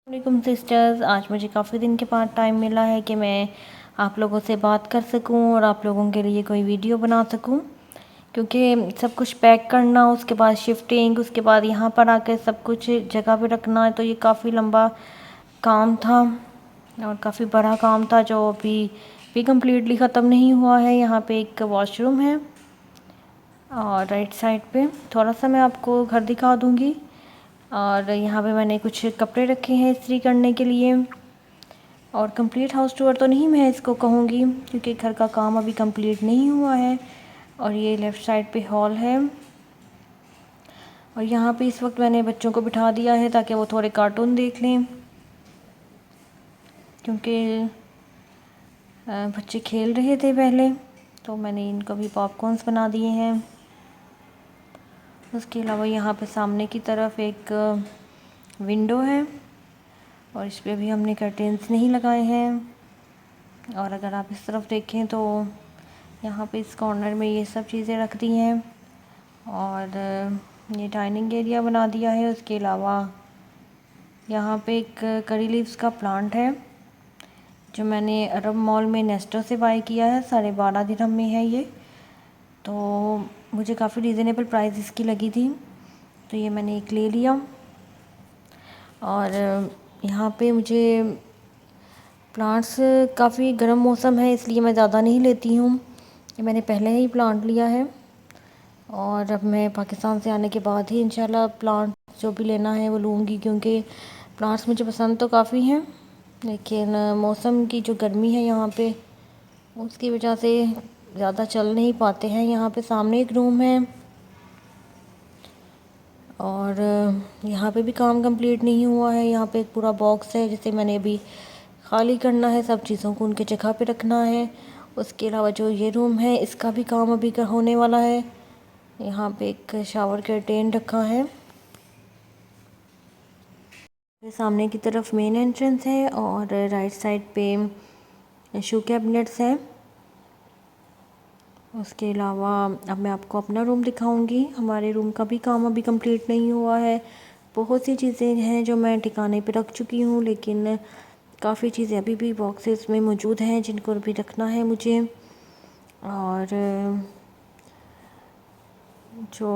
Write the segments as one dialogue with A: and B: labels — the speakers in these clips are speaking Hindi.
A: वालेकुम सिस्टर्स। आज मुझे काफ़ी दिन के बाद टाइम मिला है कि मैं आप लोगों से बात कर सकूं और आप लोगों के लिए कोई वीडियो बना सकूं, क्योंकि सब कुछ पैक करना, उसके बाद शिफ्टिंग, उसके बाद यहाँ पर आकर सब कुछ जगह पे रखना है, तो ये काफ़ी लंबा काम था और काफ़ी बड़ा काम था जो अभी भी कम्प्लीटली ख़त्म नहीं हुआ है। यहाँ पे एक वॉशरूम है और राइट साइड पे थोड़ा सा मैं आपको घर दिखा दूँगी। और यहाँ पे मैंने कुछ कपड़े रखे हैं इस्त्री करने के लिए। और कंप्लीट हाउस टूर तो नहीं मैं इसको कहूँगी, क्योंकि घर का काम अभी कंप्लीट नहीं हुआ है। और ये लेफ़्ट साइड पे हॉल है और यहाँ पे इस वक्त मैंने बच्चों को बिठा दिया है ताकि वो थोड़े कार्टून देख लें, क्योंकि बच्चे खेल रहे थे पहले, तो मैंने इनको भी पॉपकॉर्न्स बना दिए हैं। उसके अलावा यहाँ पे सामने की तरफ एक विंडो है और इस पर भी हमने कर्टेंस नहीं लगाए हैं। और अगर आप इस तरफ देखें तो यहाँ पे इस कॉर्नर में ये सब चीज़ें रख दी हैं और ये डाइनिंग एरिया बना दिया है। उसके अलावा यहाँ पे एक करी लीव्स का प्लांट है जो मैंने अरब मॉल में नेस्टो से बाय किया है। 12.5 दिरहम में है ये, तो मुझे काफ़ी रीज़नेबल प्राइस इसकी लगी थी, तो ये मैंने एक ले लिया। और यहाँ पे मुझे प्लांट्स, काफ़ी गर्म मौसम है इसलिए मैं ज़्यादा नहीं लेती हूँ, ये मैंने पहले ही प्लांट लिया है और अब मैं पाकिस्तान से आने के बाद ही इंशाल्लाह प्लांट जो भी लेना है वो लूँगी, क्योंकि प्लांट्स मुझे पसंद तो काफ़ी हैं, लेकिन मौसम की जो गर्मी है यहाँ पे उसकी वजह से ज़्यादा चल नहीं पाते हैं। यहाँ पे सामने एक रूम है और यहाँ पे भी काम कंप्लीट नहीं हुआ है। यहाँ पे एक पूरा बॉक्स है जिसे मैंने अभी खाली करना है, सब चीज़ों को उनके जगह पे रखना है। उसके अलावा जो ये रूम है इसका भी काम अभी का होने वाला है। यहाँ पे एक शावर कर्टेन रखा है। सामने की तरफ मेन एंट्रेंस है और राइट साइड पे शू कैबिनेट्स हैं। उसके अलावा अब मैं आपको अपना रूम दिखाऊंगी। हमारे रूम का भी काम अभी कंप्लीट नहीं हुआ है। बहुत सी चीज़ें हैं जो मैं ठिकाने पे रख चुकी हूँ, लेकिन काफ़ी चीज़ें अभी भी बॉक्सेस में मौजूद हैं जिनको अभी रखना है मुझे। और जो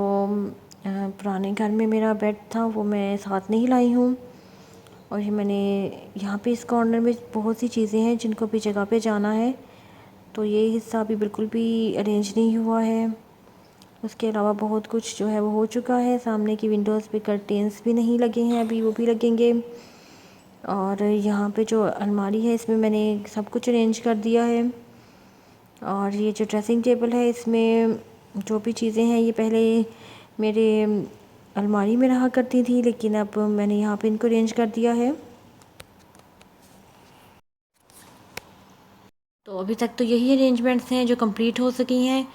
A: पुराने घर में मेरा बेड था वो मैं साथ नहीं लाई हूँ। और ये मैंने यहाँ पे इस कॉर्नर में बहुत सी चीज़ें हैं जिनको भी जगह पे जाना है, तो ये हिस्सा अभी बिल्कुल भी अरेंज नहीं हुआ है। उसके अलावा बहुत कुछ जो है वो हो चुका है। सामने की विंडोज़ पे कर्टेंस भी नहीं लगे हैं, अभी वो भी लगेंगे। और यहाँ पे जो अलमारी है इसमें मैंने सब कुछ अरेंज कर दिया है। और ये जो ड्रेसिंग टेबल है इसमें जो भी चीज़ें हैं ये पहले मेरे अलमारी में रहा करती थी, लेकिन अब मैंने यहाँ पे इनको अरेंज कर दिया है। तो अभी तक तो यही अरेंजमेंट्स हैं जो कंप्लीट हो सकी हैं,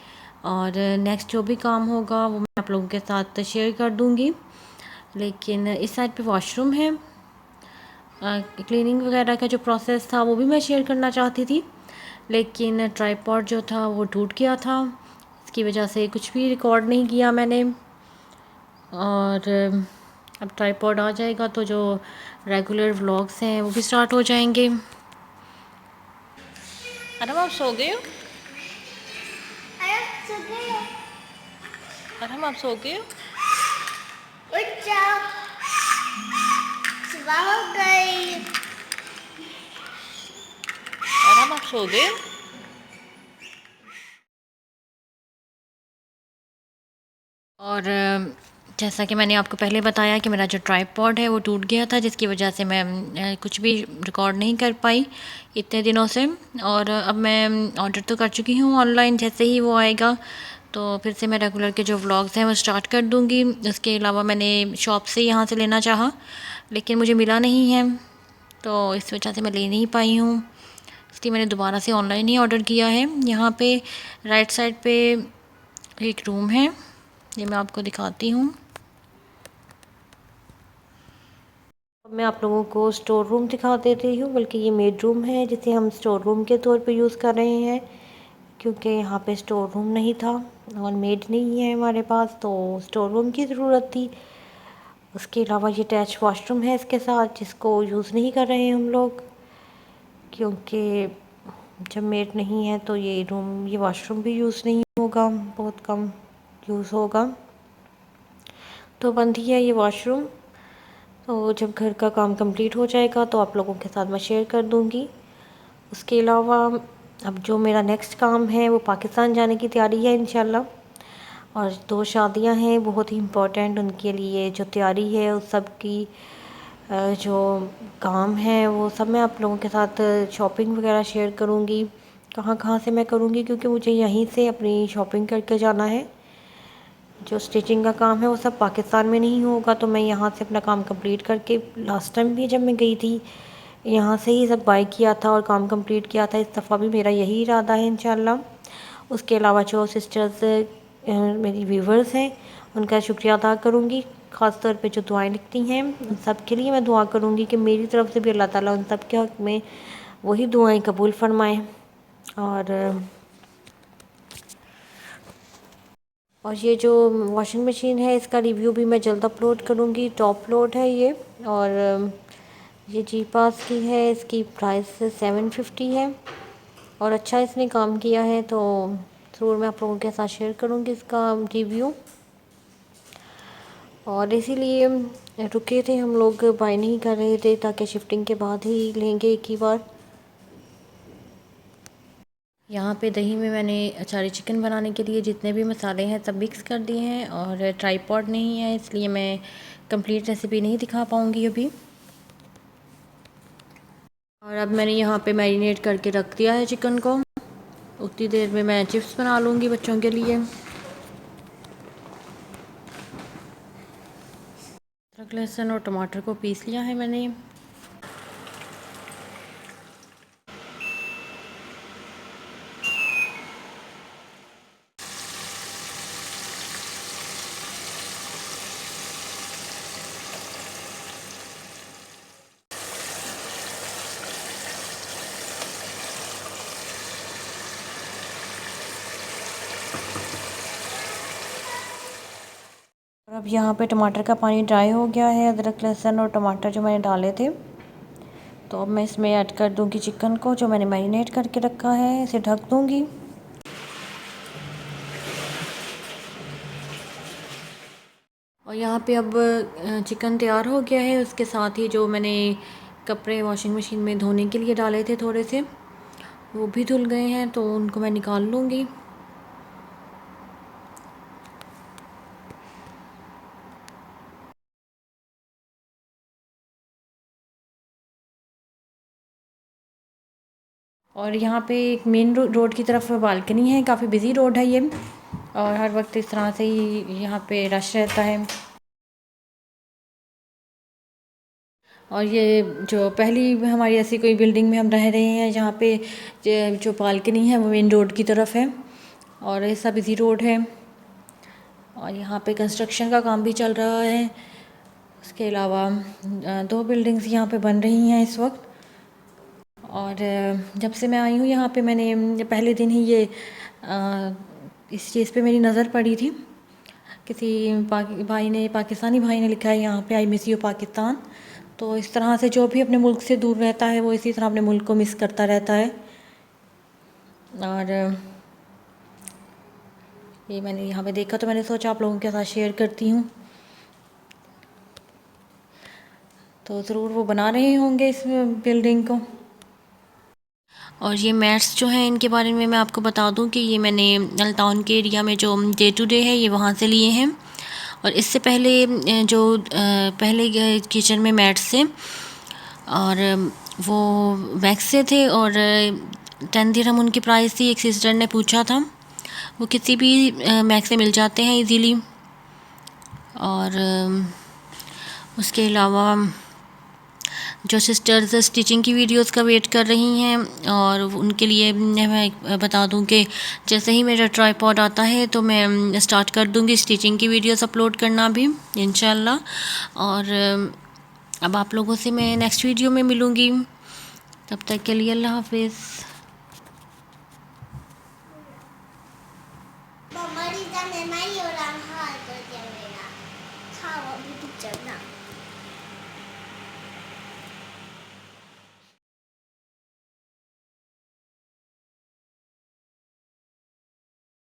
A: और नेक्स्ट जो भी काम होगा वो मैं आप लोगों के साथ शेयर कर दूँगी। लेकिन इस साइड पे वॉशरूम है, क्लीनिंग वगैरह का जो प्रोसेस था वो भी मैं शेयर करना चाहती थी, लेकिन ट्राइपॉड जो था वो टूट गया था, इसकी वजह से कुछ भी रिकॉर्ड नहीं किया मैंने। और अब ट्राइपॉड आ जाएगा तो जो रेगुलर व्लॉग्स हैं वो भी स्टार्ट हो जाएंगे। अरे आप सो गए हो? अरे आप सो गए हो?
B: उठ जाओ, सुबह हो गई।
A: अरे आप सो गए हो? और जैसा कि मैंने आपको पहले बताया कि मेरा जो ट्राइपॉड है वो टूट गया था, जिसकी वजह से मैं कुछ भी रिकॉर्ड नहीं कर पाई इतने दिनों से। और अब मैं ऑर्डर तो कर चुकी हूँ ऑनलाइन, जैसे ही वो आएगा तो फिर से मैं रेगुलर के जो व्लॉग्स हैं वो स्टार्ट कर दूँगी। उसके अलावा मैंने शॉप से यहाँ से लेना चाहा, लेकिन मुझे मिला नहीं है, तो इस वजह से मैं ले नहीं पाई हूँ, इसलिए मैंने दोबारा से ऑनलाइन ही ऑर्डर किया है। यहाँ पे राइट साइड पे एक रूम है, ये मैं आपको दिखाती हूँ। अब मैं आप लोगों को स्टोर रूम दिखा देती हूँ, बल्कि ये मेड रूम है जिसे हम स्टोर रूम के तौर पे यूज़ कर रहे हैं, क्योंकि यहाँ पे स्टोर रूम नहीं था और मेड नहीं है हमारे पास, तो स्टोर रूम की ज़रूरत थी। उसके अलावा ये अटैच वॉशरूम है इसके साथ, जिसको यूज़ नहीं कर रहे हैं हम लोग, क्योंकि जब मेड नहीं है तो ये वॉशरूम भी यूज़ नहीं होगा, बहुत कम यूज़ होगा। तो बंद ही है ये वॉशरूम। तो जब घर का काम कंप्लीट हो जाएगा तो आप लोगों के साथ मैं शेयर कर दूँगी। उसके अलावा अब जो मेरा नेक्स्ट काम है वो पाकिस्तान जाने की तैयारी है इंशाल्लाह, और 2 शादियां हैं बहुत ही इम्पोर्टेंट, उनके लिए जो तैयारी है उस सब की जो काम है वो सब मैं आप लोगों के साथ शॉपिंग वगैरह शेयर करूँगी, कहाँ कहाँ से मैं करूँगी, क्योंकि मुझे यहीं से अपनी शॉपिंग करके जाना है। जो स्टिचिंग का काम है वो सब पाकिस्तान में नहीं होगा, तो मैं यहाँ से अपना काम कंप्लीट करके, लास्ट टाइम भी जब मैं गई थी यहाँ से ही सब बाय किया था और काम कंप्लीट किया था, इस दफ़ा भी मेरा यही इरादा है इंशाल्लाह। उसके अलावा जो सिस्टर्स मेरी व्यूवर्स हैं उनका शुक्रिया अदा करूँगी, ख़ास तौर पे जो दुआएं लिखती हैं उन सब के लिए मैं दुआ करूँगी कि मेरी तरफ से भी अल्लाह ताला उन सब के हक़ में वही दुआएं कबूल फरमाएँ। और ये जो वॉशिंग मशीन है इसका रिव्यू भी मैं जल्द अपलोड करूँगी, टॉप लोड है ये, और ये जी पास की है, इसकी प्राइस 750 है और अच्छा इसने काम किया है, तो ज़रूर मैं आप लोगों के साथ शेयर करूँगी इसका रिव्यू। और इसीलिए रुके थे हम लोग, बाय नहीं कर रहे थे ताकि शिफ्टिंग के बाद ही लेंगे एक ही बार। यहाँ पे दही में मैंने अचारी चिकन बनाने के लिए जितने भी मसाले हैं सब मिक्स कर दिए हैं, और ट्राईपॉड नहीं है इसलिए मैं कंप्लीट रेसिपी नहीं दिखा पाऊँगी अभी। और अब मैंने यहाँ पे मैरिनेट करके रख दिया है चिकन को, उतनी देर में मैं चिप्स बना लूँगी बच्चों के लिए। अदरक लहसुन और टमाटर को पीस लिया है मैंने। और अब यहाँ पे टमाटर का पानी ड्राई हो गया है, अदरक लहसुन और टमाटर जो मैंने डाले थे, तो अब मैं इसमें ऐड कर दूँगी चिकन को जो मैंने मैरिनेट करके रखा है, इसे ढक दूँगी। और यहाँ पे अब चिकन तैयार हो गया है, उसके साथ ही जो मैंने कपड़े वॉशिंग मशीन में धोने के लिए डाले थे थोड़े से, वो भी धुल गए हैं, तो उनको मैं निकाल लूँगी। और यहाँ पे एक मेन रोड की तरफ बालकनी है, काफ़ी बिज़ी रोड है ये, और हर वक्त इस तरह से ही यहाँ पे रश रहता है। और ये जो पहली हमारी ऐसी कोई बिल्डिंग में हम रह रहे हैं जहाँ पे जो बालकनी है वो मेन रोड की तरफ है, और ऐसा बिज़ी रोड है, और यहाँ पे कंस्ट्रक्शन का काम भी चल रहा है। उसके अलावा 2 बिल्डिंग्स यहाँ पे बन रही हैं इस वक्त। और जब से मैं आई हूँ यहाँ पे, मैंने पहले दिन ही इस चीज़ पे मेरी नज़र पड़ी थी, किसी पाकिस्तानी भाई ने लिखा है यहाँ पे आई मिस यू पाकिस्तान। तो इस तरह से जो भी अपने मुल्क से दूर रहता है वो इसी तरह अपने मुल्क को मिस करता रहता है। और ये मैंने यहाँ पे देखा तो मैंने सोचा आप लोगों के साथ शेयर करती हूँ। तो ज़रूर वो बना रहे होंगे इस बिल्डिंग को। और ये मैट्स जो हैं इनके बारे में मैं आपको बता दूं कि ये मैंने अल्टाउन के एरिया में जो डे टू डे है ये वहाँ से लिए हैं, और इससे पहले जो पहले किचन में मैट्स थे और वो वैक्स से थे, और 10 दिरहम उनकी प्राइस थी। एक सिस्टर ने पूछा था, वो किसी भी मैक्स से मिल जाते हैं इजीली। और उसके अलावा जो सिस्टर्स स्टिचिंग की वीडियोस का वेट कर रही हैं, और उनके लिए मैं बता दूं कि जैसे ही मेरा ट्राईपॉड आता है तो मैं स्टार्ट कर दूंगी स्टिचिंग की वीडियोस अपलोड करना भी इंशाल्लाह। और अब आप लोगों से मैं नेक्स्ट वीडियो में मिलूँगी, तब तक के लिए अल्लाह हाफ़िज़।